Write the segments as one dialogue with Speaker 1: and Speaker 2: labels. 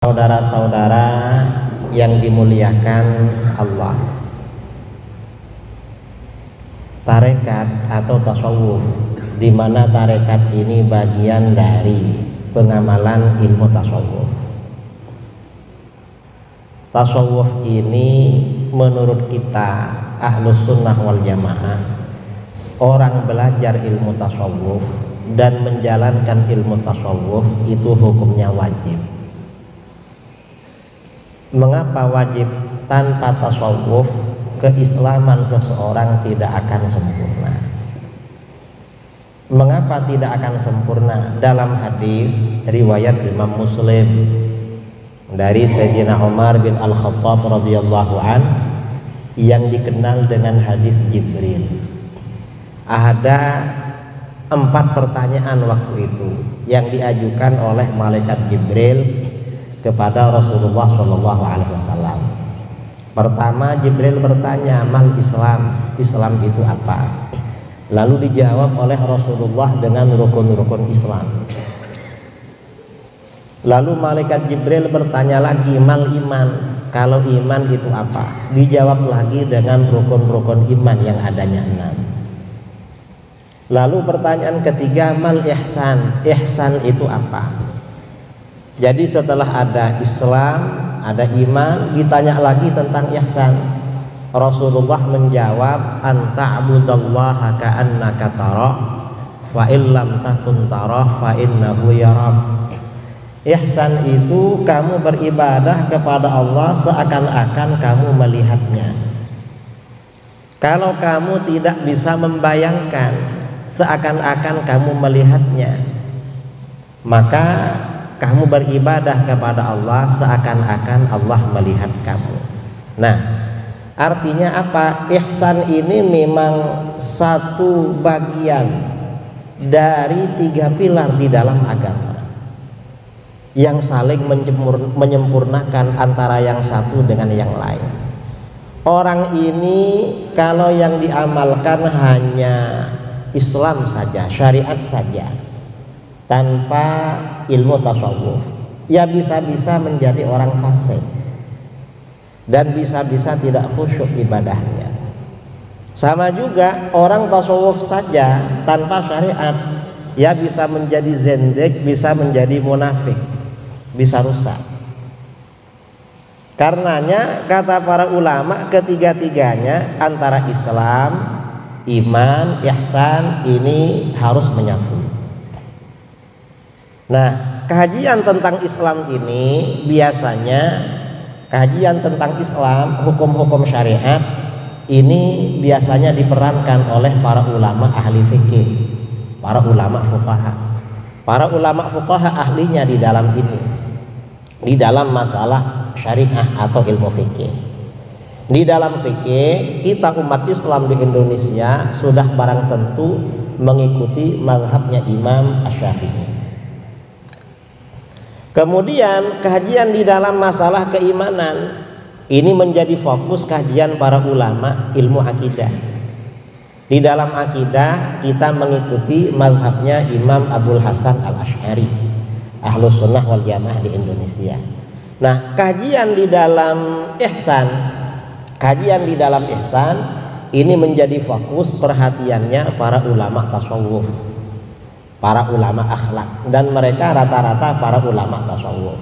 Speaker 1: saudara-saudara yang dimuliakan Allah, tarekat atau tasawuf, di mana tarekat ini bagian dari pengamalan ilmu tasawuf. Tasawuf ini menurut kita Ahlus Sunnah wal Jamaah, orang belajar ilmu tasawuf dan menjalankan ilmu tasawuf itu hukumnya wajib. Mengapa wajib? Tanpa tasawuf keislaman seseorang tidak akan sempurna. Mengapa tidak akan sempurna? Dalam hadis riwayat Imam Muslim dari Sayyidina Umar bin Al-Khattab radhiyallahu an yang dikenal dengan hadis Jibril. Ada 4 pertanyaan waktu itu yang diajukan oleh malaikat Jibril kepada Rasulullah SAW. Pertama, Jibril bertanya, mal Islam? Islam itu apa? Lalu dijawab oleh Rasulullah dengan rukun-rukun Islam. Lalu malaikat Jibril bertanya lagi, mal iman? Kalau iman itu apa? Dijawab lagi dengan rukun-rukun iman yang adanya 6. Lalu pertanyaan ketiga, mal ihsan? Ihsan itu apa? Jadi setelah ada Islam, ada iman, ditanya lagi tentang ihsan. Rasulullah menjawab, anta'budallaha ka'annaka tarah, fa illam takun tarah fa innahu yarak. Ihsan itu kamu beribadah kepada Allah seakan-akan kamu melihatnya. Kalau kamu tidak bisa membayangkan seakan-akan kamu melihatnya, maka kamu beribadah kepada Allah seakan-akan Allah melihat kamu. Nah, artinya apa? Ihsan ini memang satu bagian dari 3 pilar di dalam agama yang saling menyempurnakan antara yang satu dengan yang lain. Orang ini kalau yang diamalkan hanya Islam saja, syariat saja, tanpa ilmu tasawuf, ya bisa-bisa menjadi orang fasik dan bisa-bisa tidak khusyuk ibadahnya. Sama juga orang tasawuf saja tanpa syariat, ya bisa menjadi zendik, bisa menjadi munafik, bisa rusak. Karenanya kata para ulama, ketiga-tiganya antara Islam, iman, ihsan ini harus menyatu. Nah, kajian tentang Islam ini biasanya kajian tentang Islam, hukum-hukum syariat ini biasanya diperankan oleh para ulama ahli fikih, para ulama fuqaha. Para ulama fuqaha ahlinya di dalam ini, di dalam masalah syariah atau ilmu fikih. Di dalam fikih, kita umat Islam di Indonesia sudah barang tentu mengikuti mazhabnya Imam Asy-Syafi'i. Kemudian kajian di dalam masalah keimanan ini menjadi fokus kajian para ulama ilmu akidah. Di dalam akidah kita mengikuti mazhabnya Imam Abul Hasan Al-Asy'ari, Ahlus Sunnah wal Jamaah di Indonesia. Nah, kajian di dalam ihsan ini menjadi fokus perhatiannya para ulama tasawuf, para ulama akhlak, dan mereka rata-rata para ulama tasawuf.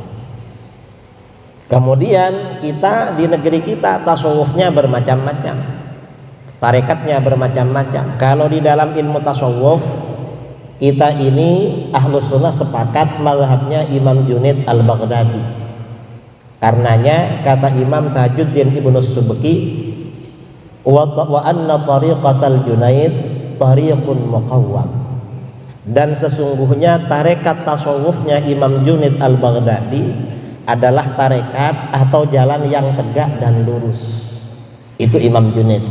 Speaker 1: Kemudian kita di negeri kita tasawufnya bermacam-macam, tarekatnya bermacam-macam. Kalau di dalam ilmu tasawuf kita ini Ahlus Sunnah sepakat mazhabnya Imam Junaid Al-Baghdadi. Karenanya kata Imam Tajuddin Ibnu Subki, wa anna tariqatal Junaid tariqun muqawwam. Dan sesungguhnya tarekat tasawufnya Imam Junaid Al-Baghdadi adalah tarekat atau jalan yang tegak dan lurus. Itu Imam Junaid.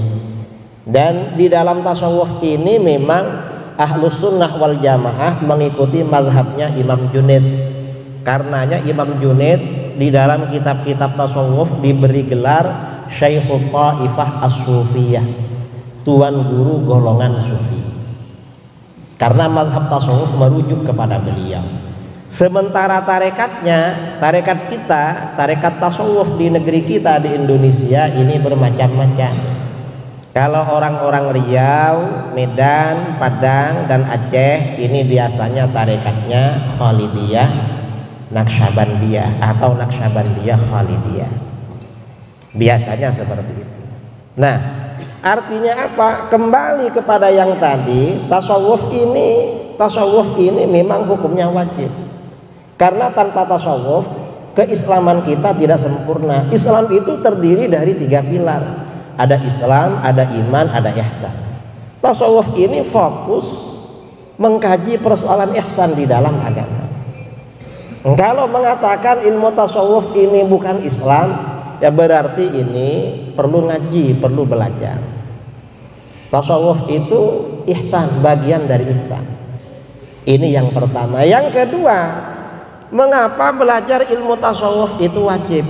Speaker 1: Dan di dalam tasawuf ini memang Ahlus Sunnah wal Jamaah mengikuti mazhabnya Imam Junaid. Karenanya Imam Junaid di dalam kitab-kitab tasawuf diberi gelar Syekhut Taifah As-Sufiyah, tuan guru golongan sufi. Karena mazhab tasawuf merujuk kepada beliau. Sementara tarekat kita, tarekat tasawuf di negeri kita di Indonesia ini bermacam-macam. Kalau orang-orang Riau, Medan, Padang, dan Aceh ini biasanya tarekatnya Khalidiyah Naqsyabandiyah atau Naqsyabandiyah Khalidiyah. Biasanya seperti itu. Nah, artinya apa? Kembali kepada yang tadi, tasawuf ini memang hukumnya wajib. Karena tanpa tasawuf, keislaman kita tidak sempurna. Islam itu terdiri dari 3 pilar. Ada Islam, ada iman, ada ihsan. Tasawuf ini fokus mengkaji persoalan ihsan di dalam agama. Kalau mengatakan ilmu tasawuf ini bukan Islam, ya berarti ini perlu ngaji, perlu belajar. Tasawuf itu ihsan, bagian dari ihsan. Ini yang pertama. Yang kedua, mengapa belajar ilmu tasawuf itu wajib?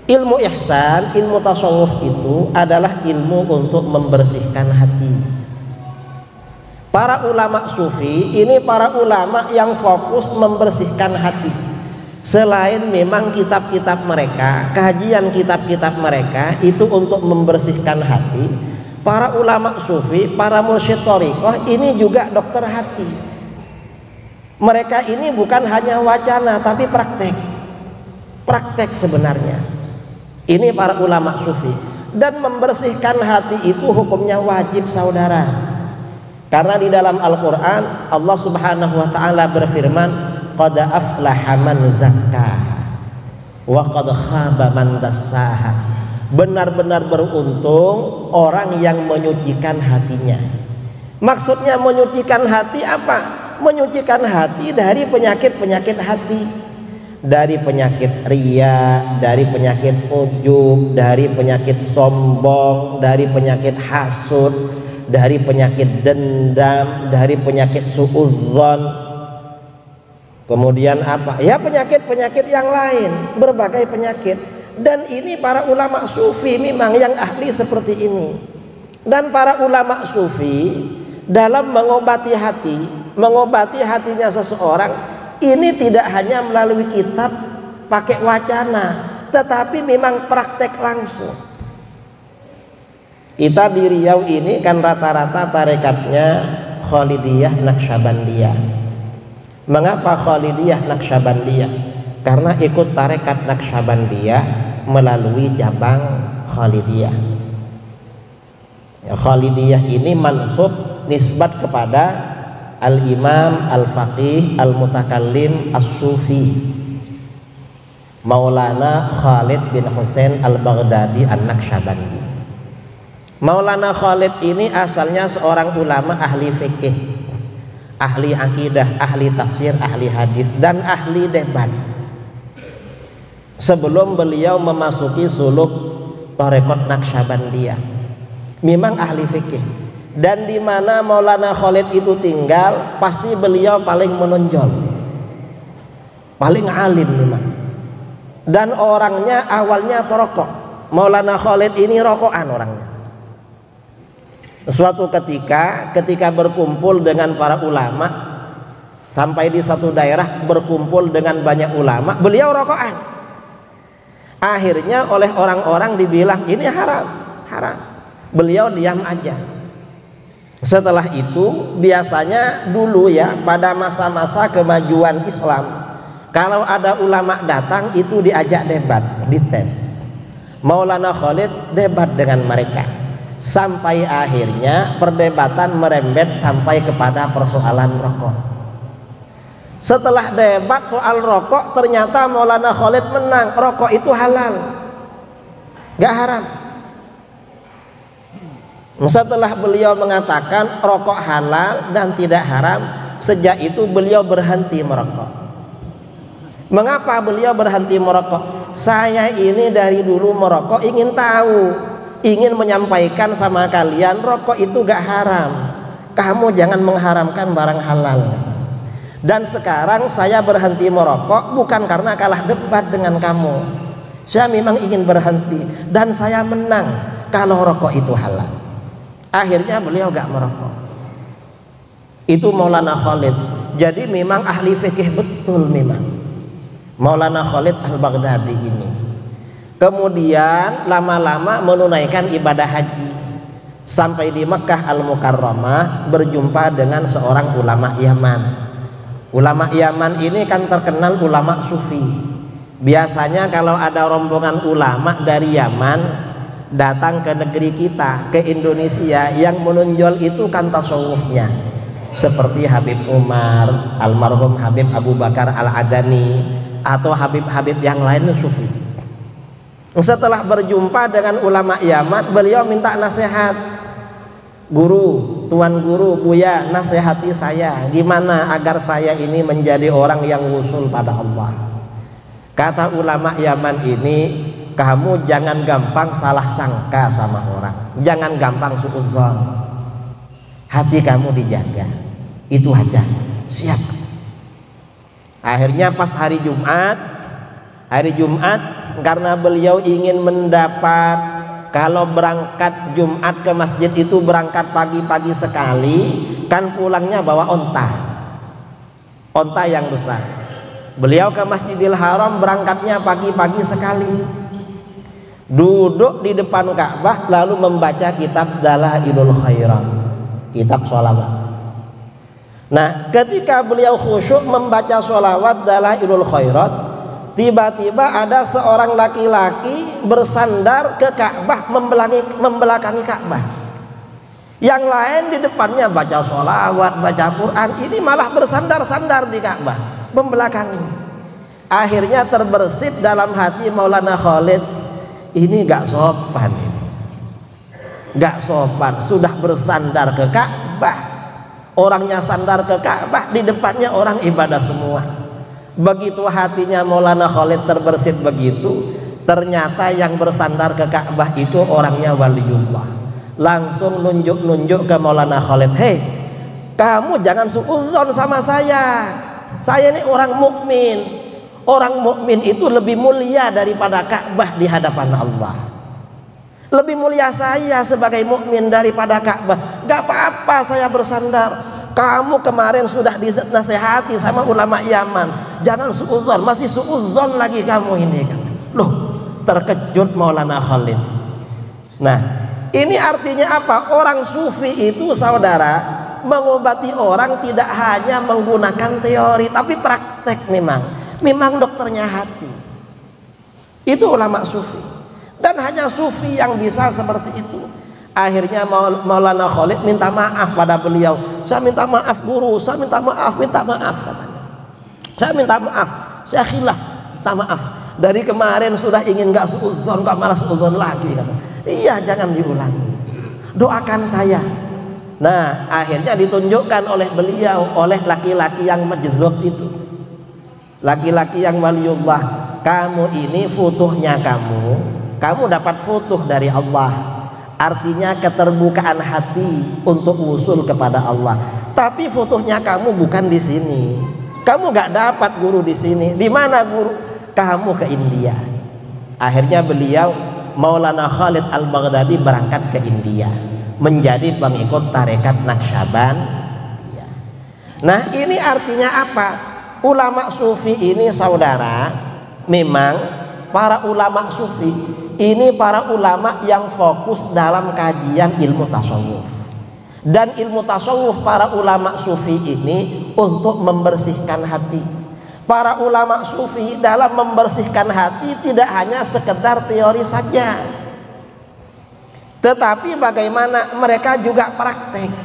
Speaker 1: Ilmu ihsan, ilmu tasawuf itu adalah ilmu untuk membersihkan hati. Para ulama sufi ini para ulama yang fokus membersihkan hati. Selain memang kitab-kitab mereka, kajian kitab-kitab mereka itu untuk membersihkan hati, para ulama sufi, para mursyid thariqah ini juga dokter hati. Mereka ini bukan hanya wacana tapi praktek sebenarnya. Ini para ulama sufi. Dan membersihkan hati itu hukumnya wajib, saudara. Karena di dalam Al-Quran Allah subhanahu wa ta'ala berfirman, qad aflaha man zakkaha wa qad khaba man dassaha. Benar-benar beruntung orang yang menyucikan hatinya. Maksudnya menyucikan hati apa? Menyucikan hati dari penyakit-penyakit hati. Dari penyakit riya, dari penyakit ujub, dari penyakit sombong, dari penyakit hasud, dari penyakit dendam, dari penyakit suudzon. Kemudian apa? Ya penyakit-penyakit yang lain, berbagai penyakit. Dan ini para ulama sufi memang yang ahli seperti ini. Dan para ulama sufi dalam mengobati hatinya seseorang ini tidak hanya melalui kitab pakai wacana, tetapi memang praktek langsung. Kita di Riau ini kan rata-rata tarekatnya Khalidiyah Naqsyabandiyah. Mengapa Khalidiyah Naqsyabandiyah? Karena ikut tarekat Naqsyabandiyah melalui cabang Khalidiyah. Ya, Khalidiyah ini mansub nisbat kepada Al-Imam Al-Faqih Al-Mutakallim As-Sufi Maulana Khalid bin Husain Al-Baghdadi An-Naqsyabandi. Maulana Khalid ini asalnya seorang ulama ahli fikih, ahli akidah, ahli tafsir, ahli hadis, dan ahli debat. Sebelum beliau memasuki suluk tarekat Naqsyabandiyah, memang ahli fikih. Dan di mana Maulana Khalid itu tinggal, pasti beliau paling menonjol, paling alim memang. Dan orangnya awalnya perokok. Maulana Khalid ini rokokan orangnya. Suatu ketika berkumpul dengan para ulama, sampai di satu daerah berkumpul dengan banyak ulama, beliau rokokan. Akhirnya oleh orang-orang dibilang ini haram. Beliau diam aja. Setelah itu biasanya dulu ya pada masa-masa kemajuan Islam, kalau ada ulama datang itu diajak debat, dites. Maulana Khalid debat dengan mereka sampai akhirnya perdebatan merembet sampai kepada persoalan rokok. Setelah debat soal rokok ternyata Maulana Khalid menang, rokok itu halal, gak haram. Setelah beliau mengatakan rokok halal dan tidak haram, sejak itu beliau berhenti merokok. Mengapa beliau berhenti merokok? Saya ini dari dulu merokok ingin tahu, ingin menyampaikan sama kalian rokok itu gak haram. Kamu jangan mengharamkan barang halal. Dan sekarang saya berhenti merokok bukan karena kalah debat dengan kamu. Saya memang ingin berhenti dan saya menang kalau rokok itu halal. Akhirnya beliau gak merokok. Itu Maulana Khalid. Jadi memang ahli fikih betul memang Maulana Khalid Al-Baghdadi ini. Kemudian lama-lama menunaikan ibadah haji. Sampai di Mekah Al-Mukarramah berjumpa dengan seorang ulama Yaman. Ulama Yaman ini kan terkenal ulama sufi. Biasanya kalau ada rombongan ulama dari Yaman datang ke negeri kita, ke Indonesia, yang menonjol itu kan tasawufnya. Seperti Habib Umar, almarhum Habib Abu Bakar Al-Adani, atau Habib-Habib yang lainnya sufi. Setelah berjumpa dengan ulama Yaman, beliau minta nasihat. Guru, tuan guru, Buya, nasihati saya gimana agar saya ini menjadi orang yang wusul pada Allah. Kata ulama Yaman ini, kamu jangan gampang salah sangka sama orang, jangan gampang suudzon, hati kamu dijaga, itu aja. Siap. Akhirnya pas hari Jumat karena beliau ingin mendapat, kalau berangkat Jumat ke masjid itu berangkat pagi-pagi sekali, kan pulangnya bawa onta yang besar. Beliau ke Masjidil Haram berangkatnya pagi-pagi sekali, duduk di depan Ka'bah lalu membaca kitab Dalailul Khairat, kitab sholawat. Nah, ketika beliau khusyuk membaca sholawat Dalailul Khairat, tiba-tiba ada seorang laki-laki bersandar ke Ka'bah, membelakangi Ka'bah. Yang lain di depannya baca sholawat, baca Quran, ini malah bersandar-sandar di Ka'bah, membelakangi. Akhirnya terbersit dalam hati Maulana Khalid, ini gak sopan, gak sopan, sudah bersandar ke Ka'bah, orangnya sandar ke Ka'bah, di depannya orang ibadah semua. Begitu hatinya Maulana Khalid terbersit begitu, ternyata yang bersandar ke Ka'bah itu orangnya waliullah. Langsung nunjuk-nunjuk ke Maulana Khalid, hei, kamu jangan suudzon sama saya ini orang mukmin. Orang mukmin itu lebih mulia daripada Ka'bah di hadapan Allah. Lebih mulia saya sebagai mukmin daripada Ka'bah. Gak apa-apa saya bersandar. Kamu kemarin sudah dinasehati sama ulama Yaman, jangan suudzon, masih suudzon lagi kamu ini, kata. Loh, terkejut Maulana Khalid. Nah, ini artinya apa? Orang sufi itu, saudara, mengobati orang tidak hanya menggunakan teori, tapi praktek. Memang dokternya hati. Itu ulama sufi. Dan hanya sufi yang bisa seperti itu. Akhirnya Maulana Khalid minta maaf pada beliau. Saya minta maaf guru, saya minta maaf katanya. Saya minta maaf, saya khilaf, minta maaf. Dari kemarin sudah ingin gak suudzon, gak malah suudzon lagi, kata. Iya, jangan diulangi. Doakan saya. Nah, akhirnya ditunjukkan oleh beliau, oleh laki-laki yang majzub itu, laki-laki yang waliullah. Kamu ini futuhnya kamu dapat futuh dari Allah. Artinya keterbukaan hati untuk usul kepada Allah. Tapi futuhnya kamu bukan di sini. Kamu gak dapat guru di sini. Di mana guru? Kamu ke India. Akhirnya beliau Maulana Khalid Al-Baghdadi berangkat ke India, menjadi pengikut tarekat Naqsyabandiyah. Nah, ini artinya apa? Ulama sufi ini, saudara, memang para ulama sufi ini para ulama yang fokus dalam kajian ilmu tasawuf. Dan ilmu tasawuf para ulama sufi ini untuk membersihkan hati. Para ulama sufi dalam membersihkan hati tidak hanya sekedar teori saja, tetapi bagaimana mereka juga praktek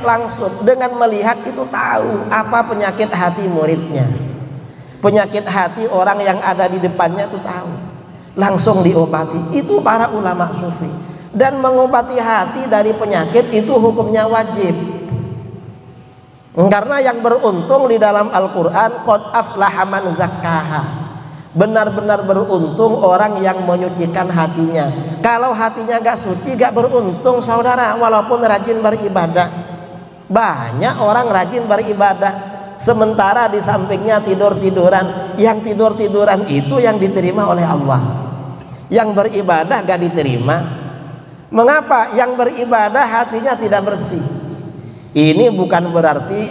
Speaker 1: langsung. Dengan melihat itu tahu apa penyakit hati muridnya, penyakit hati orang yang ada di depannya itu tahu, langsung diobati. Itu para ulama sufi. Dan mengobati hati dari penyakit itu hukumnya wajib. Karena yang beruntung di dalam Al-Quran, qad aflaha man zakkaha, benar-benar beruntung orang yang menyucikan hatinya. Kalau hatinya gak suci, gak beruntung, saudara, walaupun rajin beribadah. Banyak orang rajin beribadah, sementara di sampingnya tidur-tiduran. Yang tidur-tiduran itu yang diterima oleh Allah. Yang beribadah gak diterima. Mengapa? Yang beribadah hatinya tidak bersih. Ini bukan berarti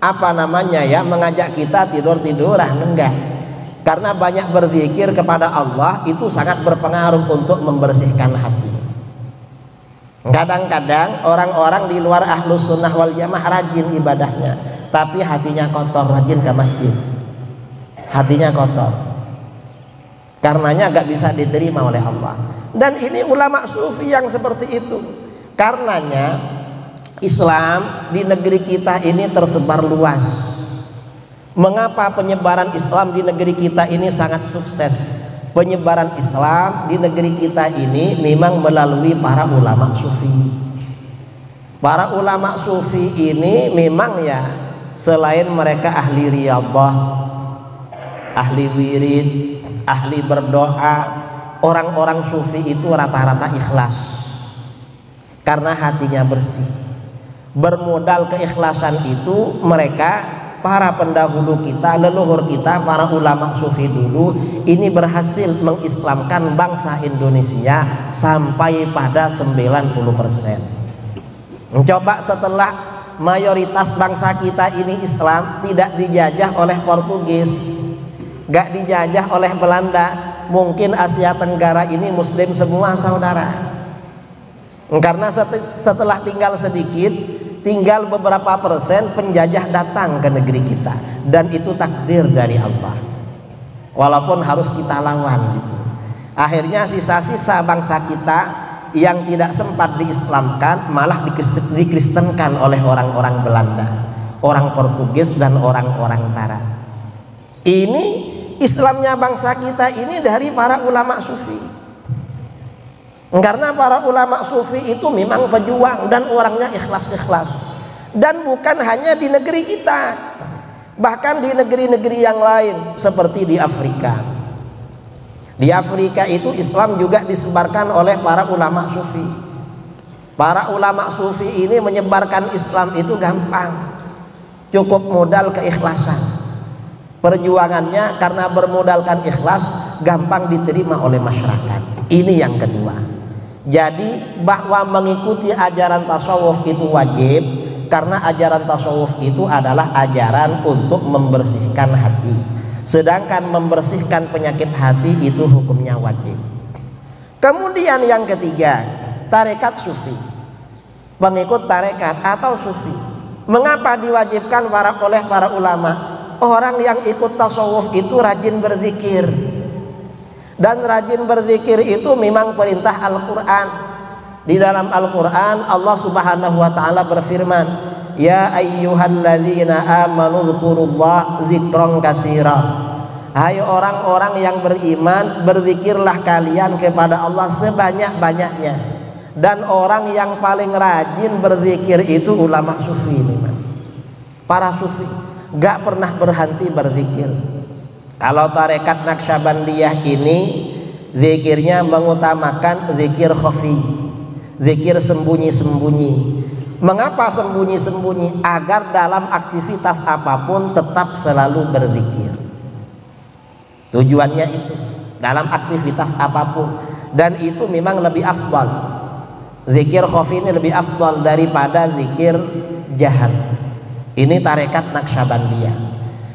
Speaker 1: mengajak kita tidur-tiduran, enggak. Karena banyak berzikir kepada Allah itu sangat berpengaruh untuk membersihkan hati. Kadang-kadang orang-orang di luar ahlus sunnah wal jamaah rajin ibadahnya, tapi hatinya kotor, rajin ke masjid, hatinya kotor, karenanya gak bisa diterima oleh Allah. Dan ini ulama sufi yang seperti itu. Karenanya Islam di negeri kita ini tersebar luas. Mengapa penyebaran Islam di negeri kita ini sangat sukses? Penyebaran Islam di negeri kita ini memang melalui para ulama sufi. Para ulama sufi ini memang ya, selain mereka ahli riyadhah, ahli wirid, ahli berdoa, orang-orang sufi itu rata-rata ikhlas karena hatinya bersih. Bermodal keikhlasan itu mereka, para pendahulu kita, leluhur kita, para ulama sufi dulu ini berhasil mengislamkan bangsa Indonesia sampai pada 90%. Coba setelah mayoritas bangsa kita ini Islam, tidak dijajah oleh Portugis, gak dijajah oleh Belanda, mungkin Asia Tenggara ini muslim semua saudara. Karena setelah tinggal sedikit, tinggal beberapa persen, penjajah datang ke negeri kita, dan itu takdir dari Allah, walaupun harus kita lawan gitu. Akhirnya sisa-sisa bangsa kita yang tidak sempat diislamkan malah dikristenkan oleh orang-orang Belanda, orang Portugis dan orang-orang Barat. Ini Islamnya bangsa kita ini dari para ulama sufi. Karena para ulama sufi itu memang pejuang dan orangnya ikhlas-ikhlas. Dan bukan hanya di negeri kita, bahkan di negeri-negeri yang lain seperti di Afrika. Di Afrika itu Islam juga disebarkan oleh para ulama sufi. Para ulama sufi ini menyebarkan Islam itu gampang, cukup modal keikhlasan. Perjuangannya karena bermodalkan ikhlas gampang diterima oleh masyarakat. Ini yang kedua. Jadi bahwa mengikuti ajaran tasawuf itu wajib, karena ajaran tasawuf itu adalah ajaran untuk membersihkan hati. Sedangkan membersihkan penyakit hati itu hukumnya wajib. Kemudian yang ketiga, tarekat sufi. Pengikut tarekat atau sufi. Mengapa diwajibkan oleh para ulama? Orang yang ikut tasawuf itu rajin berzikir. Dan rajin berzikir itu memang perintah Al-Quran. Di dalam Al-Quran Allah subhanahu wa ta'ala berfirman, ya ayyuhalladzina amanu dzkurullah dzikran katsira. Hai orang-orang yang beriman, berzikirlah kalian kepada Allah sebanyak-banyaknya. Dan orang yang paling rajin berzikir itu ulama sufi memang. Para sufi gak pernah berhenti berzikir. Kalau tarekat Naqsyabandiyah ini zikirnya mengutamakan zikir khafi, zikir sembunyi-sembunyi. Mengapa sembunyi-sembunyi? Agar dalam aktivitas apapun tetap selalu berzikir. Tujuannya itu, dalam aktivitas apapun. Dan itu memang lebih afdal. Zikir khafi ini lebih afdal daripada zikir jahar. Ini tarekat Naqsyabandiyah.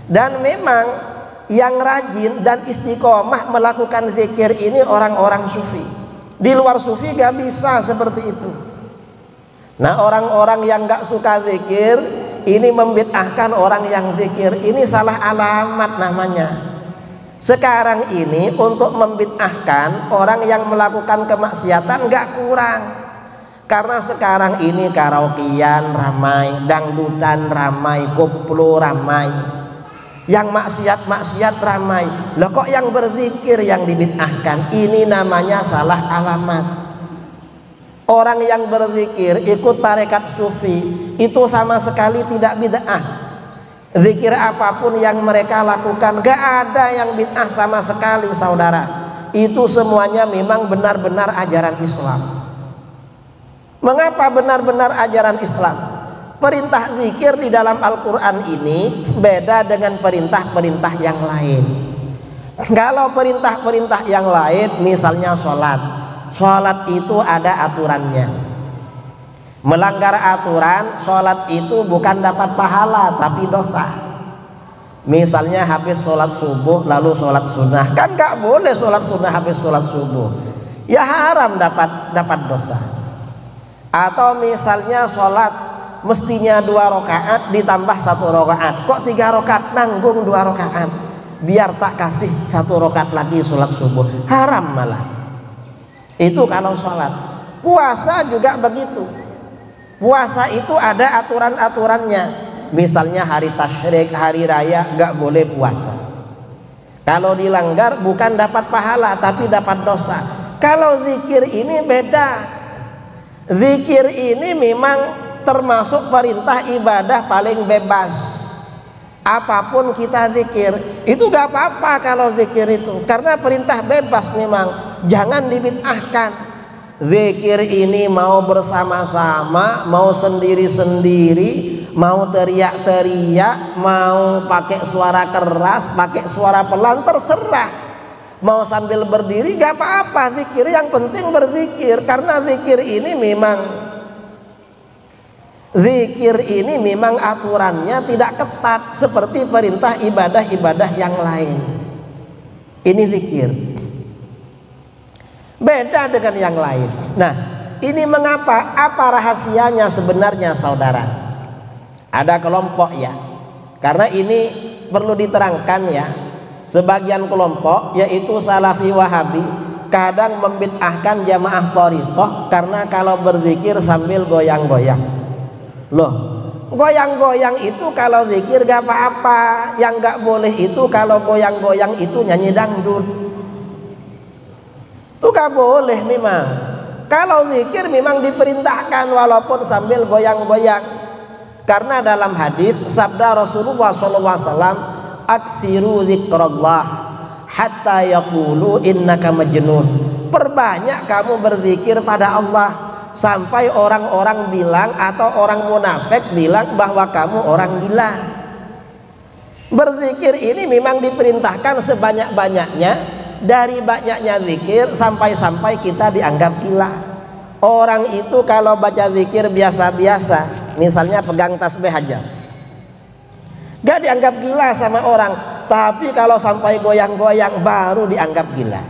Speaker 1: Dan memang yang rajin dan istiqomah melakukan zikir ini orang-orang sufi. Di luar sufi gak bisa seperti itu. Nah, orang-orang yang gak suka zikir ini membid'ahkan orang yang zikir. Ini salah alamat namanya. Sekarang ini untuk membid'ahkan orang yang melakukan kemaksiatan gak kurang. Karena sekarang ini karaokean ramai, dangdutan ramai, koplo ramai, yang maksiat-maksiat ramai. Loh, kok yang berzikir yang dibid'ahkan? Ini namanya salah alamat. Orang yang berzikir ikut tarekat sufi itu sama sekali tidak bid'ah. Zikir apapun yang mereka lakukan gak ada yang bid'ah sama sekali saudara. Itu semuanya memang benar-benar ajaran Islam. Mengapa benar-benar ajaran Islam? Perintah zikir di dalam Al-Quran ini beda dengan perintah-perintah yang lain. Kalau perintah-perintah yang lain, misalnya sholat itu ada aturannya. Melanggar aturan sholat itu bukan dapat pahala tapi dosa. Misalnya habis sholat subuh lalu sholat sunnah, kan nggak boleh sholat sunnah habis sholat subuh, ya haram dapat dosa. Atau misalnya sholat mestinya 2 rakaat ditambah 1 rakaat, kok 3 rakaat, nanggung 2 rakaat, biar tak kasih 1 rakaat lagi sholat subuh, haram malah. Itu kalau sholat. Puasa juga begitu. Puasa itu ada aturan-aturannya. Misalnya hari tasyrik, hari raya gak boleh puasa. Kalau dilanggar bukan dapat pahala tapi dapat dosa. Kalau zikir ini beda. Zikir ini memang termasuk perintah ibadah paling bebas. Apapun kita zikir, itu gak apa-apa kalau zikir itu, karena perintah bebas memang. Jangan dibid'ahkan. Zikir ini mau bersama-sama, mau sendiri-sendiri, mau teriak-teriak, mau pakai suara keras, pakai suara pelan, terserah. Mau sambil berdiri gak apa-apa zikir, yang penting berzikir. Karena zikir ini memang aturannya tidak ketat seperti perintah ibadah-ibadah yang lain. Ini zikir. Beda dengan yang lain. Nah, ini mengapa? Apa rahasianya sebenarnya, saudara? Ada kelompok ya. Karena ini perlu diterangkan ya. Sebagian kelompok yaitu Salafi Wahabi kadang membid'ahkan jamaah thariqah karena kalau berzikir sambil goyang-goyang. Loh, goyang-goyang itu kalau zikir gak apa-apa. Yang gak boleh itu kalau goyang-goyang itu nyanyi dangdut. Itu gak boleh memang. Kalau zikir memang diperintahkan walaupun sambil goyang-goyang. Karena dalam hadis sabda Rasulullah SAW, aksiru zikrullah hatta yaqulu innaka majnun. Perbanyak kamu berzikir pada Allah sampai orang-orang bilang atau orang munafik bilang bahwa kamu orang gila. Berzikir ini memang diperintahkan sebanyak-banyaknya. Dari banyaknya zikir sampai-sampai kita dianggap gila. Orang itu kalau baca zikir biasa-biasa, misalnya pegang tasbih aja, gak dianggap gila sama orang. Tapi kalau sampai goyang-goyang baru dianggap gila.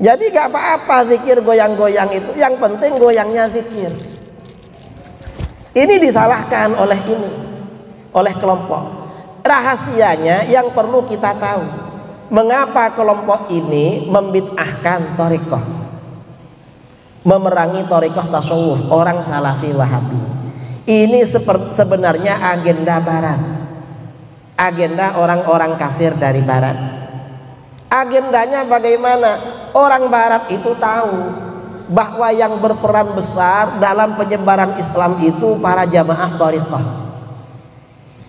Speaker 1: Jadi gak apa-apa zikir goyang-goyang itu, yang penting goyangnya zikir. Ini disalahkan oleh kelompok. Rahasianya yang perlu kita tahu. Mengapa kelompok ini membid'ahkan thariqah, memerangi thariqah tasawuf, orang Salafi Wahabi? Ini sebenarnya agenda barat, agenda orang-orang kafir dari barat. Agendanya bagaimana? Orang barat itu tahu bahwa yang berperan besar dalam penyebaran Islam itu para jamaah thariqah,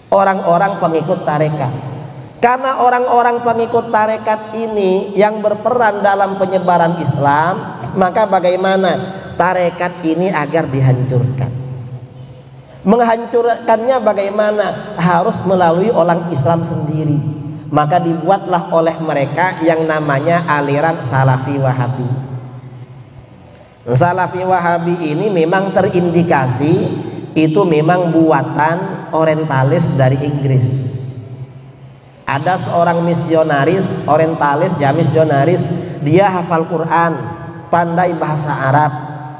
Speaker 1: orang-orang pengikut tarekat. Karena orang-orang pengikut tarekat ini yang berperan dalam penyebaran Islam, maka bagaimana tarekat ini agar dihancurkan? Menghancurkannya bagaimana? Harus melalui orang Islam sendiri. Maka dibuatlah oleh mereka yang namanya aliran Salafi Wahabi. Salafi Wahabi ini memang terindikasi itu memang buatan orientalis dari Inggris. Ada seorang misionaris orientalis, ya misionaris, dia hafal Quran, pandai bahasa Arab,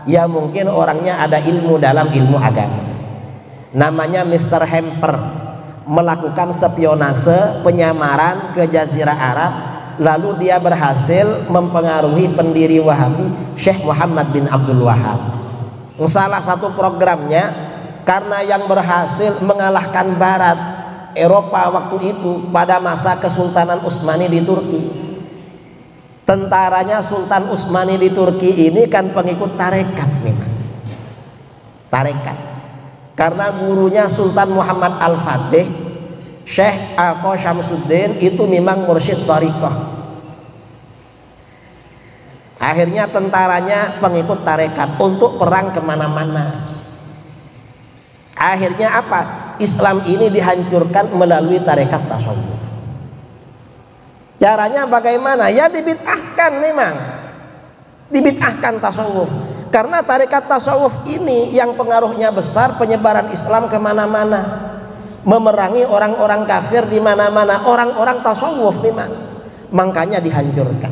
Speaker 1: ya mungkin orangnya ada ilmu dalam ilmu agama. Namanya Mr. Hamper, melakukan spionase penyamaran ke Jazirah Arab, lalu dia berhasil mempengaruhi pendiri Wahabi Syekh Muhammad bin Abdul Wahab. Salah satu programnya, karena yang berhasil mengalahkan Barat, Eropa waktu itu pada masa Kesultanan Utsmani di Turki. Tentaranya Sultan Utsmani di Turki ini kan pengikut tarekat memang. Tarekat. Karena gurunya Sultan Muhammad Al-Fatih, Syekh Aqo Syamsuddin itu memang mursyid thariqah. Akhirnya tentaranya pengikut tarekat untuk perang kemana-mana. Akhirnya apa? Islam ini dihancurkan melalui tarekat tasawuf. Caranya bagaimana? Ya dibid'ahkan memang. Dibid'ahkan tasawuf. Karena tarekat tasawuf ini yang pengaruhnya besar, penyebaran Islam kemana-mana, memerangi orang-orang kafir di mana-mana, orang-orang tasawuf memang, makanya dihancurkan.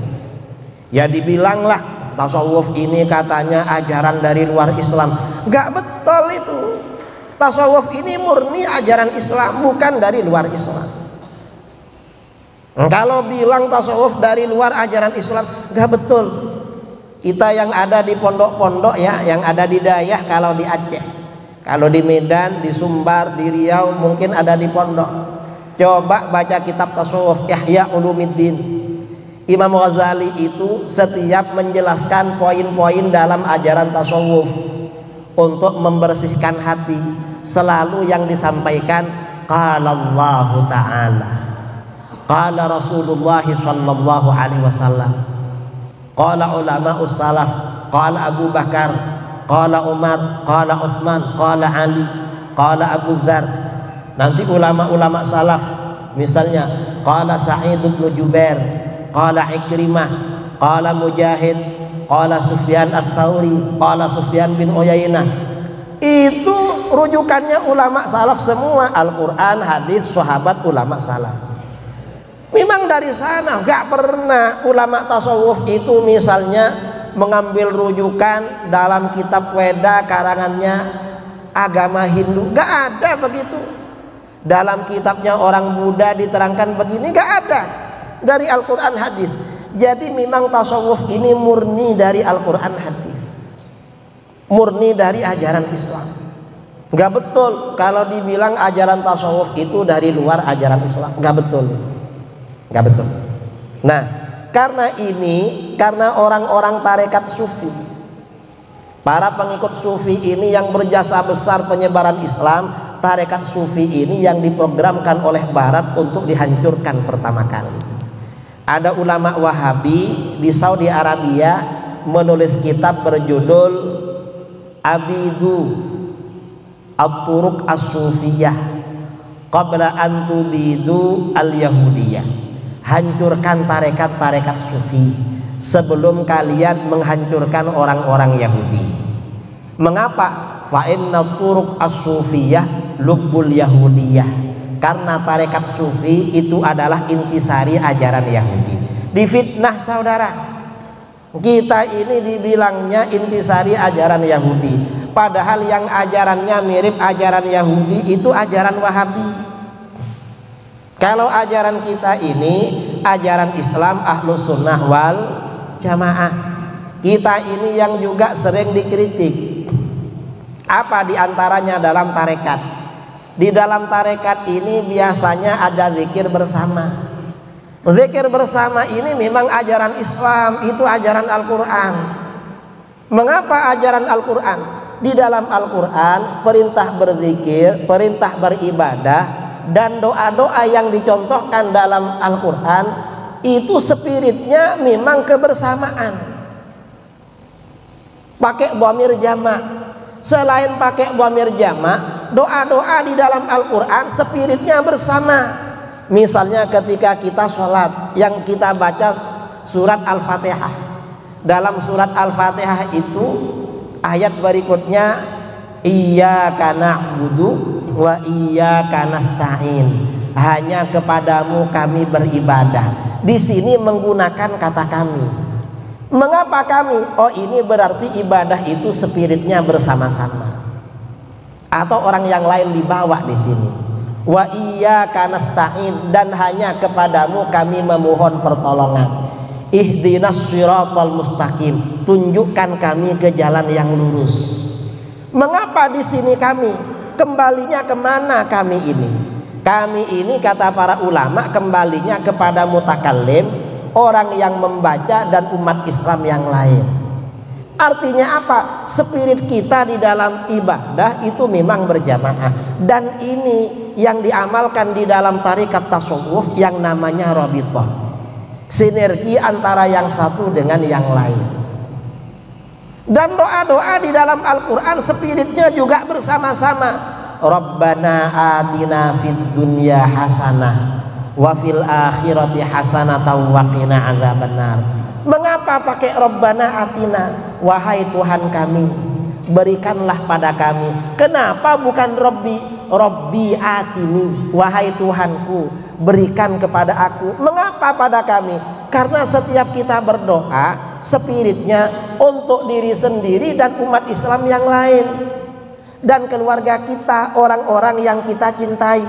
Speaker 1: Ya dibilanglah tasawuf ini katanya ajaran dari luar Islam. Nggak betul itu. Tasawuf ini murni ajaran Islam, bukan dari luar Islam. Kalau bilang tasawuf dari luar ajaran Islam, nggak betul. Kita yang ada di pondok-pondok ya, yang ada di Dayah, kalau di Aceh, kalau di Medan, di Sumbar, di Riau, mungkin ada di pondok. Coba baca kitab tasawuf Ihya Ulumuddin. Imam Ghazali itu setiap menjelaskan poin-poin dalam ajaran tasawuf untuk membersihkan hati, selalu yang disampaikan qala Allah Ta'ala, qala Rasulullah sallallahu alaihi wasallam, qala ulama'us salaf, qala Abu Bakar, qala Umar, qala Utsman, qala Ali, qala Abu Dzar. Nanti ulama-ulama salaf misalnya qala Sa'id bin Jubair, qala Ikrimah, qala Mujahid, qala Sufyan Ats-Tsauri, qala Sufyan bin Uyainah. Itu rujukannya ulama salaf semua, Al-Quran, hadis, sahabat, ulama salaf. Memang dari sana, nggak pernah ulama tasawuf itu misalnya mengambil rujukan dalam kitab Weda karangannya agama Hindu, nggak ada begitu. Dalam kitabnya orang Buddha diterangkan begini, nggak ada. Dari Al-Quran, hadis. Jadi memang tasawuf ini murni dari Al-Quran, hadis, murni dari ajaran Islam. Nggak betul kalau dibilang ajaran tasawuf itu dari luar ajaran Islam, nggak betul itu. Nggak betul. Nah, karena ini, karena orang-orang tarekat sufi, para pengikut sufi ini yang berjasa besar penyebaran Islam, tarekat sufi ini yang diprogramkan oleh Barat untuk dihancurkan pertama kali. Ada ulama Wahabi di Saudi Arabia menulis kitab berjudul Abidu At-Turuq As-Sufiyah Qabla an tubidu al-Yahudiyah. Hancurkan tarekat-tarekat sufi sebelum kalian menghancurkan orang-orang Yahudi. Mengapa? Fa inna turuq as-sufiyah lubbul yahudiyah. Karena tarekat sufi itu adalah intisari ajaran Yahudi. Difitnah saudara. Kita ini dibilangnya intisari ajaran Yahudi, padahal yang ajarannya mirip ajaran Yahudi itu ajaran Wahabi. Kalau ajaran kita ini ajaran Islam Ahlus Sunnah wal Jamaah. Kita ini yang juga sering dikritik. Apa diantaranya dalam tarekat? Di dalam tarekat ini biasanya ada zikir bersama. Zikir bersama ini memang ajaran Islam, itu ajaran Al-Quran. Mengapa ajaran Al-Quran? Di dalam Al-Quran perintah berzikir, perintah beribadah, dan doa-doa yang dicontohkan dalam Al-Quran itu spiritnya memang kebersamaan. Pakai dhamir jamak. Selain pakai dhamir jamak, doa-doa di dalam Al-Quran spiritnya bersama. Misalnya ketika kita sholat, yang kita baca surat Al-Fatihah. Dalam surat Al-Fatihah itu ayat berikutnya iyyaka na'budu wa iyyaka nasta'in. Hanya kepadamu kami beribadah. Di sini menggunakan kata kami. Mengapa kami? Oh, ini berarti ibadah itu spiritnya bersama-sama. Atau orang yang lain dibawa di sini. Wa iyyaka nasta'in, dan hanya kepadamu kami memohon pertolongan. Ihdinas shiratal mustaqim, tunjukkan kami ke jalan yang lurus. Mengapa di sini kami? Kembalinya kemana kami ini? Kami ini kata para ulama kembalinya kepada mutakallim, orang yang membaca, dan umat Islam yang lain. Artinya apa? Spirit kita di dalam ibadah itu memang berjamaah. Dan ini yang diamalkan di dalam tarekat tasawuf yang namanya rabithah. Sinergi antara yang satu dengan yang lain. Dan doa-doa di dalam Al-Quran spiritnya juga bersama-sama. Rabbana atina fid dunya hasanah wa fil akhirati hasanatan wa qina adzabannar. Mengapa Mengapa pakai Rabbana atina? Wahai Tuhan kami, berikanlah pada kami. Kenapa bukan Rabbi atini? Wahai Tuhanku, berikan kepada aku. Mengapa pada kami? Karena setiap kita berdoa, spiritnya untuk diri sendiri dan umat Islam yang lain, dan keluarga kita, orang-orang yang kita cintai.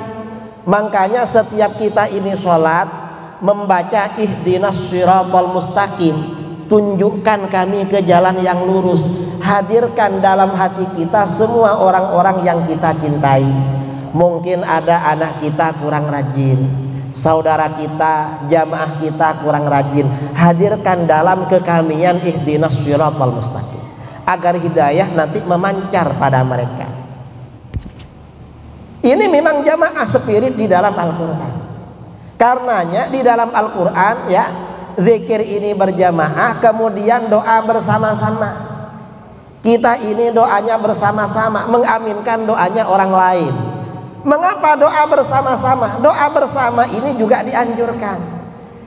Speaker 1: Makanya setiap kita ini sholat membaca ihdinas siratal mustaqim, tunjukkan kami ke jalan yang lurus. Hadirkan dalam hati kita semua orang-orang yang kita cintai. Mungkin ada anak kita kurang rajin, saudara kita, jamaah kita kurang rajin. Hadirkan dalam kekamian ihdinas siratal mustaqim, agar hidayah nanti memancar pada mereka. Ini memang jamaah spirit di dalam Al-Quran. Karenanya di dalam Al-Quran ya, zikir ini berjamaah, kemudian doa bersama-sama. Kita ini doanya bersama-sama, mengaminkan doanya orang lain. Mengapa doa bersama-sama? Doa bersama ini juga dianjurkan.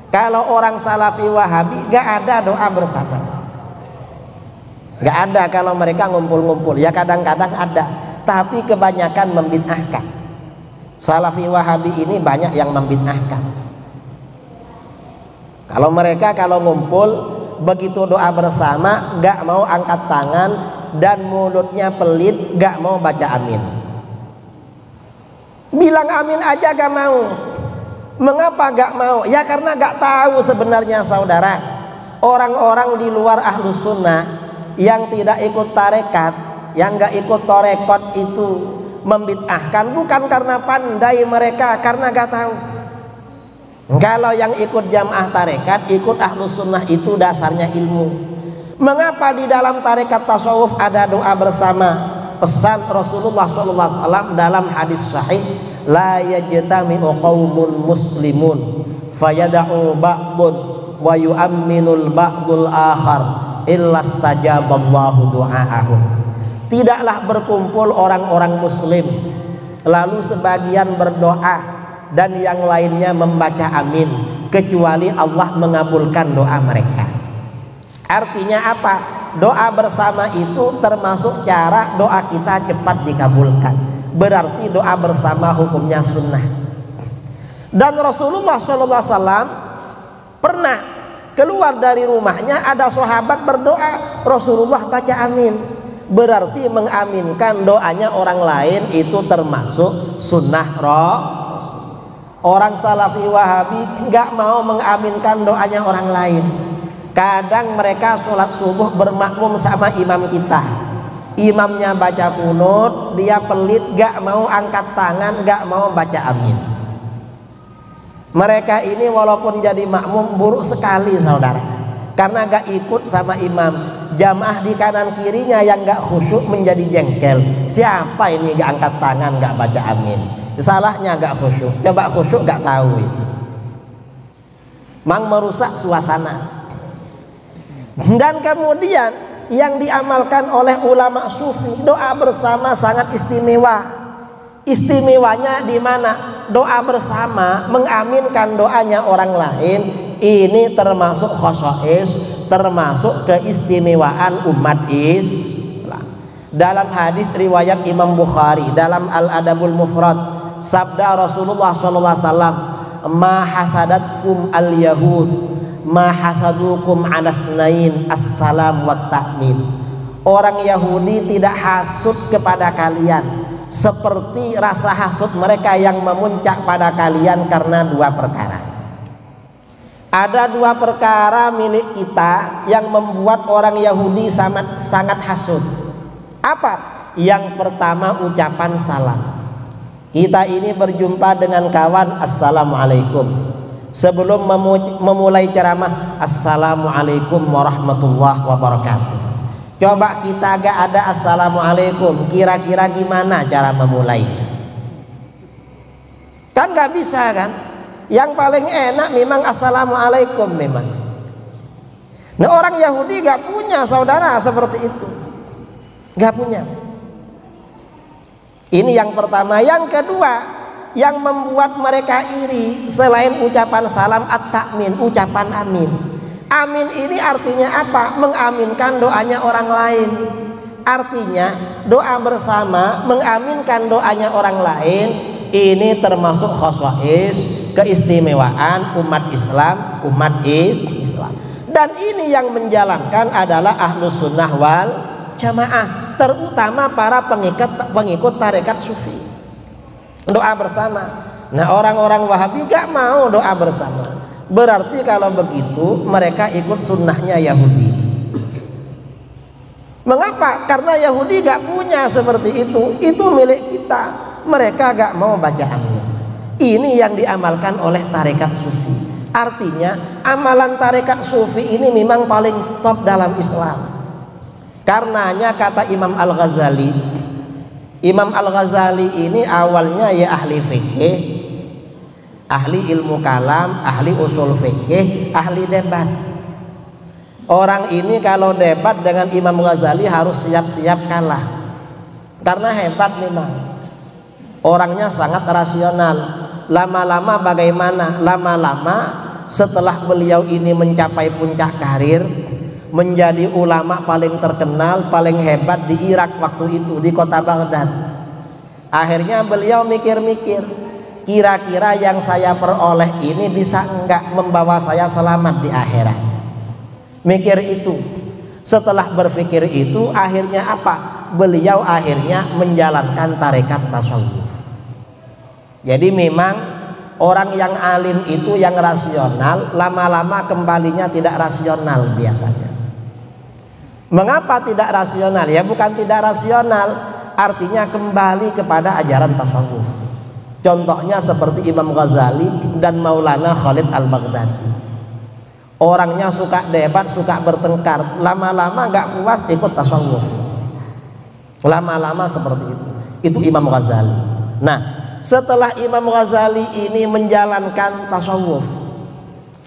Speaker 1: Kalau orang Salafi Wahabi gak ada doa bersama, gak ada. Kalau mereka ngumpul-ngumpul ya kadang-kadang ada, tapi kebanyakan membid'ahkan. Salafi Wahabi ini banyak yang membid'ahkan. Kalau mereka kalau ngumpul begitu doa bersama gak mau angkat tangan dan mulutnya pelit, gak mau baca amin. Bilang amin aja gak mau. Mengapa gak mau? Ya karena gak tahu sebenarnya saudara, orang-orang di luar Ahlus Sunnah yang tidak ikut tarekat, yang gak ikut torekot itu membid'ahkan bukan karena pandai mereka, karena gak tahu. Kalau yang ikut jamaah tarekat, ikut Ahlus Sunnah itu dasarnya ilmu. Mengapa di dalam tarekat tasawuf ada doa bersama? Pesan Rasulullah SAW dalam hadis sahih, la yajtami'u qaumun muslimun fayada'u ba'dun wa yu'amminul ba'dul akhar illa stajaballahu du'a'ahum. Tidaklah berkumpul orang-orang muslim lalu sebagian berdoa dan yang lainnya membaca amin, kecuali Allah mengabulkan doa mereka. Artinya apa? Doa bersama itu termasuk cara doa kita cepat dikabulkan. Berarti doa bersama hukumnya sunnah. Dan Rasulullah SAW pernah keluar dari rumahnya, ada sahabat berdoa, Rasulullah baca amin. Berarti mengaminkan doanya orang lain itu termasuk sunnah Rasul. Orang Salafi Wahabi nggak mau mengaminkan doanya orang lain. Kadang mereka sholat subuh bermakmum sama imam kita, imamnya baca kunut, dia pelit, gak mau angkat tangan, gak mau baca amin. Mereka ini walaupun jadi makmum buruk sekali saudara, karena gak ikut sama imam. Jamaah di kanan kirinya yang gak khusyuk menjadi jengkel. Siapa ini gak angkat tangan, gak baca amin? Salahnya gak khusyuk. Coba khusyuk gak tahu itu, mang merusak suasana. Dan kemudian yang diamalkan oleh ulama sufi, doa bersama sangat istimewa. Istimewanya di mana? Doa bersama mengaminkan doanya orang lain ini termasuk khosois, termasuk keistimewaan umat Islam. Dalam hadis riwayat Imam Bukhari dalam Al-Adabul Mufrad, sabda Rasulullah SAW, ma hasadatkum al-yahud ma hasadukum ala tsnain assalam wa ta'min. Orang Yahudi tidak hasud kepada kalian seperti rasa hasud mereka yang memuncak pada kalian karena dua perkara. Ada dua perkara milik kita yang membuat orang Yahudi sangat hasud. Apa? Yang pertama ucapan salam. Kita ini berjumpa dengan kawan, assalamualaikum. Sebelum memulai ceramah, assalamualaikum warahmatullahi wabarakatuh. Coba kita gak ada assalamualaikum, kira-kira gimana cara memulainya? Kan gak bisa kan? Yang paling enak memang assalamualaikum memang. Nah orang Yahudi gak punya saudara seperti itu, gak punya. Ini yang pertama. Yang kedua, yang membuat mereka iri selain ucapan salam at-ta'min, ucapan amin. Amin ini artinya apa? Mengaminkan doanya orang lain. Artinya doa bersama mengaminkan doanya orang lain ini termasuk khosais, keistimewaan umat Islam, Islam. Dan ini yang menjalankan adalah ahlus sunnah wal jamaah, terutama para pengikut tarekat sufi. Doa bersama. Nah, orang-orang Wahabi gak mau doa bersama. Berarti kalau begitu mereka ikut sunnahnya Yahudi. Mengapa? Karena Yahudi gak punya seperti itu. Itu milik kita. Mereka gak mau baca amin. Ini yang diamalkan oleh tarekat sufi. Artinya amalan tarekat sufi ini memang paling top dalam Islam. Karenanya kata Imam Al-Ghazali, Imam Al-Ghazali ini awalnya ya ahli fikih, ahli ilmu kalam, ahli usul fikih, ahli debat. Orang ini kalau debat dengan Imam Ghazali harus siap-siap kalah. Karena hebat memang. Orangnya sangat rasional. Lama-lama bagaimana? Lama-lama setelah beliau ini mencapai puncak karir, menjadi ulama paling terkenal, paling hebat di Irak waktu itu, di kota Baghdad. Akhirnya beliau mikir-mikir, kira-kira yang saya peroleh ini bisa enggak membawa saya selamat di akhirat. Mikir itu. Setelah berpikir itu, akhirnya apa? Beliau akhirnya menjalankan tarekat tasawuf. Jadi memang orang yang alim itu yang rasional, lama-lama kembalinya tidak rasional biasanya. Mengapa tidak rasional? Ya bukan tidak rasional, artinya kembali kepada ajaran tasawuf. Contohnya seperti Imam Ghazali dan Maulana Khalid Al-Baghdadi. Orangnya suka debat, suka bertengkar, lama-lama gak puas ikut tasawuf. Lama-lama seperti itu. Itu Imam Ghazali. Nah, setelah Imam Ghazali ini menjalankan tasawuf,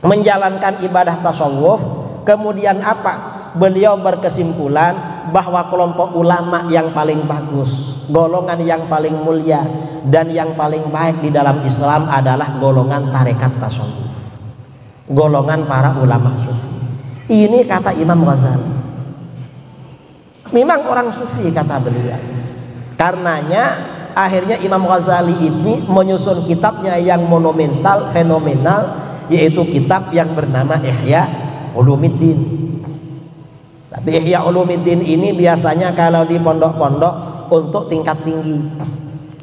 Speaker 1: menjalankan ibadah tasawuf, kemudian apa? Beliau berkesimpulan bahwa kelompok ulama yang paling bagus, golongan yang paling mulia dan yang paling baik di dalam Islam adalah golongan tarekat tasawuf, golongan para ulama sufi. Ini kata Imam Ghazali. Memang orang sufi kata beliau. Karenanya akhirnya Imam Ghazali ini menyusun kitabnya yang monumental, fenomenal, yaitu kitab yang bernama Ihya Ulumuddin. Tapi Ihya Ulumuddin ini biasanya kalau di pondok-pondok untuk tingkat tinggi,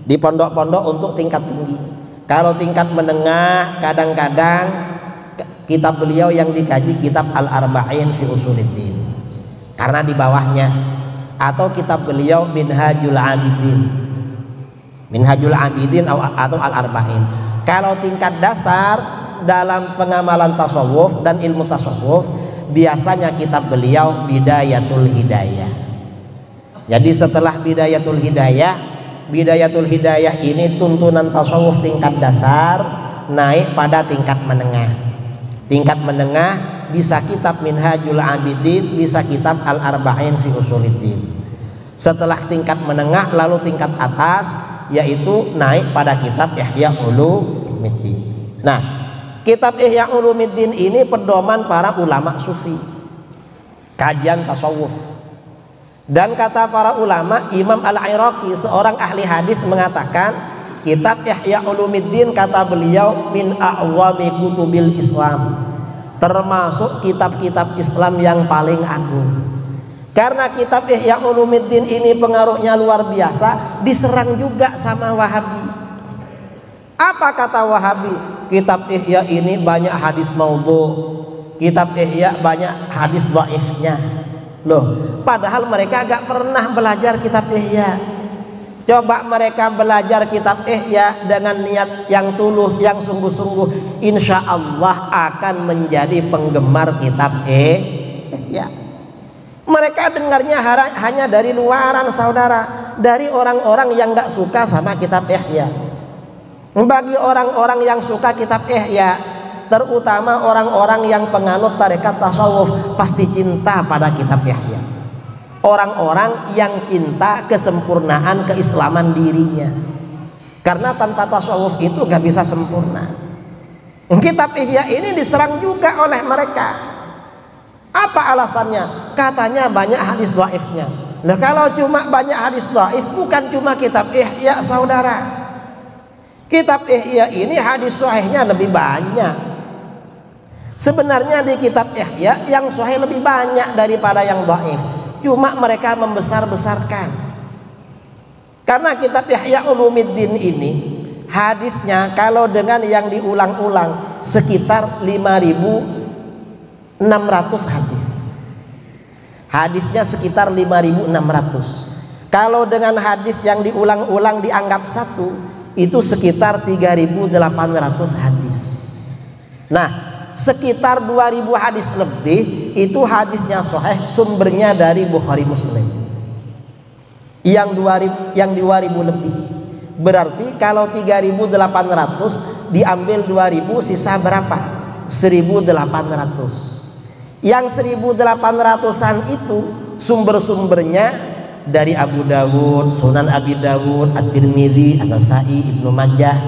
Speaker 1: di pondok-pondok untuk tingkat tinggi. Kalau tingkat menengah, kadang-kadang kitab beliau yang dikaji kitab Al-Arba'in fi Usuluddin, karena di bawahnya, atau kitab beliau Minhajul Abidin, Minhajul Abidin atau Al-Arba'in. Kalau tingkat dasar dalam pengamalan tasawuf dan ilmu tasawuf, biasanya kitab beliau Bidayatul Hidayah. Jadi setelah Bidayatul Hidayah ini tuntunan tasawuf tingkat dasar, naik pada tingkat menengah. Tingkat menengah bisa kitab Minhajul Abidin, bisa kitab Al-Arba'in fi Usuluddin. Setelah tingkat menengah lalu tingkat atas, yaitu naik pada kitab Ihya Ulumuddin. Nah, kitab Ihya Ulumuddin ini pedoman para ulama sufi, kajian tasawuf. Dan kata para ulama, Imam Al-Iraqi seorang ahli hadis mengatakan kitab Ihya Ulumuddin, kata beliau, min a'wami kutubil Islam, termasuk kitab-kitab Islam yang paling agung. Karena kitab Ihya Ulumuddin ini pengaruhnya luar biasa, diserang juga sama Wahabi. Apa kata Wahabi? Kitab Ihya ini banyak hadis maudhu, kitab Ihya banyak hadis dhaifnya. Loh, padahal mereka gak pernah belajar kitab Ihya. Coba mereka belajar kitab Ihya dengan niat yang tulus, yang sungguh-sungguh, insya Allah akan menjadi penggemar kitab Ihya. Mereka dengarnya hanya dari luaran, saudara, dari orang-orang yang gak suka sama kitab Ihya. Bagi orang-orang yang suka kitab Ihya, terutama orang-orang yang penganut tarekat tasawuf, pasti cinta pada kitab Ihya. Orang-orang yang cinta kesempurnaan keislaman dirinya, karena tanpa tasawuf itu gak bisa sempurna. Kitab Ihya ini diserang juga oleh mereka. Apa alasannya? Katanya banyak hadis dhaifnya. Nah, kalau cuma banyak hadis dhaif, bukan cuma kitab Ihya, saudara. Kitab Ihya ini hadis sahihnya lebih banyak. Sebenarnya di kitab Ihya yang sahih lebih banyak daripada yang dhaif. Cuma mereka membesar-besarkan. Karena kitab Ihya Ulumuddin ini hadisnya kalau dengan yang diulang-ulang sekitar 5.600 hadis. Hadisnya sekitar 5.600. Kalau dengan hadis yang diulang-ulang dianggap satu, itu sekitar 3.800 hadis. Nah, sekitar 2.000 hadis lebih itu hadisnya sahih, sumbernya dari Bukhari Muslim. Yang 2.000 lebih. Berarti kalau 3.800 diambil 2.000, sisa berapa? 1.800. Yang 1.800-an itu sumber-sumbernya dari Abu Dawud, Sunan Abi Dawud, At-Tirmidzi, An-Nasa'i, Ibnu Majah,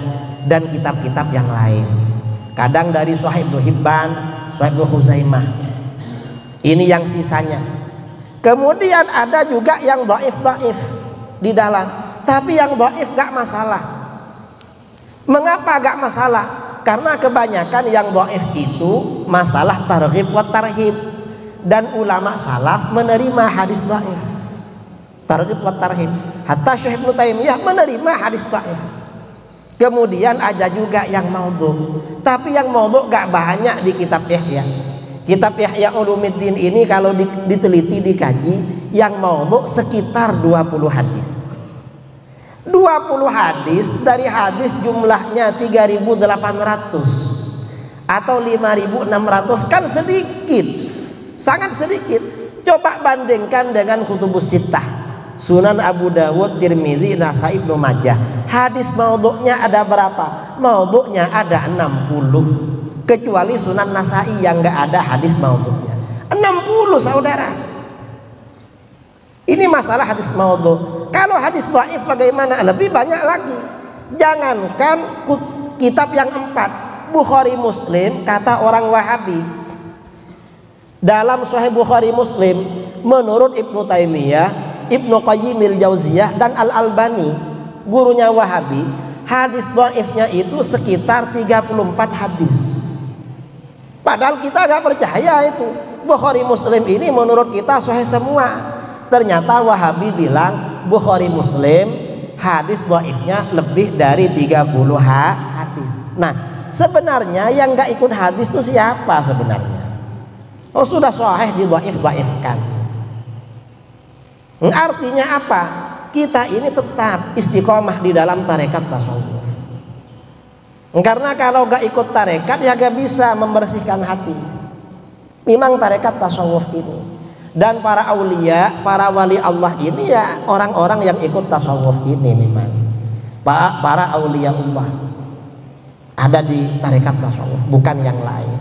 Speaker 1: dan kitab-kitab yang lain. Kadang dari Sahih Ibnu Hibban, Sahih Ibnu Khuzaimah. Ini yang sisanya. Kemudian ada juga yang dhaif-dhaif di dalam. Tapi yang dhaif gak masalah. Mengapa gak masalah? Karena kebanyakan yang dhaif itu masalah targhib wa tarhib, dan ulama salaf menerima hadis dhaif. Targhib wa tarhib. Hatta Syekh Ibnu Taimiyah menerima hadis dhaif. Kemudian ada juga yang maudhu. Tapi yang maudhu gak banyak di kitab Ihya. Kitab Ihya Ulumuddin ini kalau diteliti, dikaji, yang maudhu sekitar 20 hadis. 20 hadis dari hadis jumlahnya 3.800 atau 5.600 kan sedikit, sangat sedikit. Coba bandingkan dengan kutubus sittah, Sunan Abu Dawud, Tirmidzi, Nasa'i, Ibnu Majah. Hadis maudhu'nya ada berapa? Maudhu'nya ada 60. Kecuali Sunan Nasa'i yang gak ada hadis maudhu'nya. 60, saudara. Ini masalah hadis maudhu'. Kalau hadis dhaif bagaimana? Lebih banyak lagi. Jangankan kitab yang 4, Bukhari Muslim, kata orang Wahabi. Dalam Sahih Bukhari Muslim, menurut Ibnu Taimiyah, Ibnu Qayyimil Jauziyah, dan Al-Albani, gurunya Wahabi, hadis dhaifnya itu sekitar 34 hadis. Padahal kita gak percaya itu. Bukhari Muslim ini menurut kita sahih semua. Ternyata Wahabi bilang Bukhari Muslim hadis dhaifnya lebih dari 30 hadis. Nah, sebenarnya yang gak ikut hadis itu siapa sebenarnya? Oh, sudah sahih didhaif-dhaifkan. Artinya apa? Kita ini tetap istiqomah di dalam tarekat tasawuf. Karena kalau gak ikut tarekat ya gak bisa membersihkan hati. Memang tarekat tasawuf ini, dan para aulia, para wali Allah ini ya orang-orang yang ikut tasawuf ini memang. Para aulia Allah ada di tarekat tasawuf, bukan yang lain.